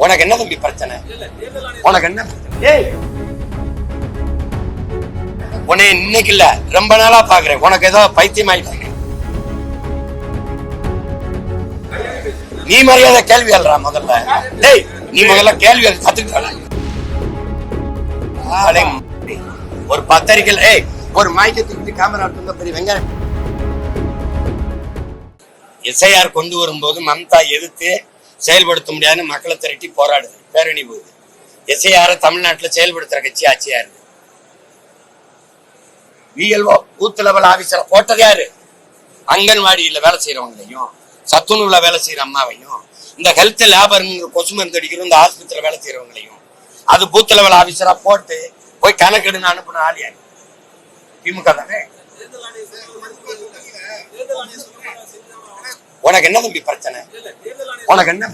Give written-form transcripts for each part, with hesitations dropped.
உனக்கு என்ன தம்பி பிரச்சனை? உனக்கு என்ன ஏய், உன்னை இன்னைக்கு இல்ல ரொம்ப நாளா பாக்குறேன். உனக்கு ஏதோ பைத்தியம் ஆயிட்டாங்க. நீ மரியாதை கேள்வி எழுறா முதல்ல. டேய், நீ முதல்ல கேள்வி கத்துக்கிட்ட. ஒரு பத்திரிக்கை ஒரு மைக்கை தூக்கி கேமரா பெரிய வெங்காயம் எஸ்ஐஆர் கொண்டு வரும்போது மம்தா எதிர்த்து செயல்படுத்த முடியாதுன்னு மக்களை திரட்டி போராடுது, பேரணி போகுது. எஸ்ஐஆர் தமிழ்நாட்டுல செயல்படுத்துற கட்சி ஆட்சியா இருக்கு. விஎல்ஓ பூத் லெவல் ஆபீசரை போட்டது யாரு? அங்கன்வாடியில வேலை செய்யறவங்களையும் சத்துணவுல வேலை செய்யற அம்மாவையும் இந்த ஹெல்த் லேபர் கொசு மருந்து அடிக்கிற இந்த ஆஸ்பத்திரியில வேலை செய்யறவங்களையும் அது பூத் லெவல் ஆபீசரா போட்டு போய் கணக்கெடுன்னு அனுப்புன ஆள் யாரு? திமுக தானே. உனக்கு என்ன தம்பி பிரச்சனை? உனக்கு என்ன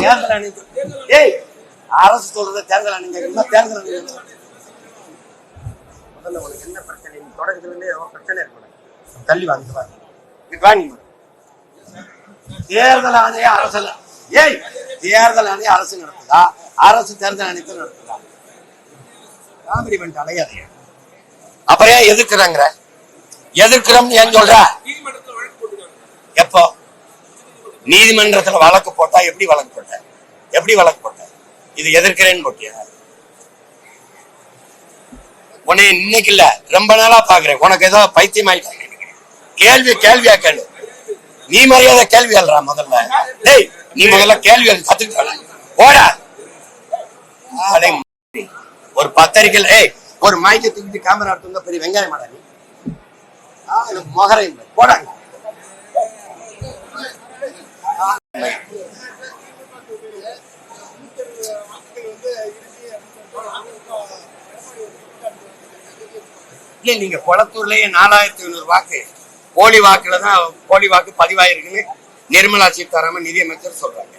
தேர்தல் ஆணையம்? ஏய், அரசு சொல்றத தேர்தல் ஆணையம் தேர்தல் ஆணையம் முதல்ல உனக்கு என்ன பிரச்சனை? நீ தொடக்கத்துல பிரச்சனை இருக்கு, தள்ளி வாங்க. தேர்தல் ஆணைய அரசு தேர்தல் ஆணைய அரசு நடத்துதா? அரசு தேர்தல் ஆணையத்தை நடத்துதா? அலையாதைய அப்புறம் ஏன் எதிர்க்கிறாங்க? எதிர்க்கிறோம் ஏன் சொல்ற? எப்போ நீதிமன்றத்துல வழக்கு போட்டா? எப்படி வழக்கு போட்ட? எப்படி வழக்கு போட்ட? இது எதிர்க்கிறேன்னு போட்டியா? உன்னை இன்னைக்கு இல்ல ரொம்ப நாளா பாக்குறேன். உனக்கு ஏதோ பைத்தியம் ஆயிட்டாங்க. கேள்வியா கேளு. நீ மரியாதை கேள்வி எழுறா முதல்ல. டேய், நீ முதல்ல கேள்வி கத்துக்கிட்ட. போடா. ஒரு பத்திரிக்கை ஒரு மைக்கை தூக்கி கேமரா பெரிய வெங்காயம் மாடா நீ மொகரை போடாங்க. இல்ல, நீங்க கொளத்தூர்லயே 4500 வாக்கு போலி வாக்குலதான் போலி வாக்கு பதிவாயிருக்குன்னு நிர்மலா சீதாராமன் நிதியமைச்சர் சொல்றாங்க.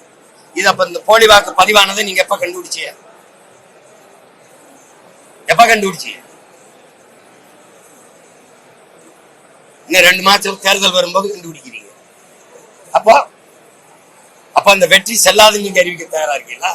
இது அப்ப இந்த போலி வாக்கு பதிவானதை நீங்க எப்ப கண்டுபிடிச்சிய? எப்ப கண்டுபிடிச்சிய? இன்னும் 2 மாசம் தேர்தல் வரும்போது கண்டுபிடிக்கிறீங்க. அப்போ அந்த வெற்றி செல்லாது நீங்க அறிவிக்க தயாரா இருக்கீங்களா?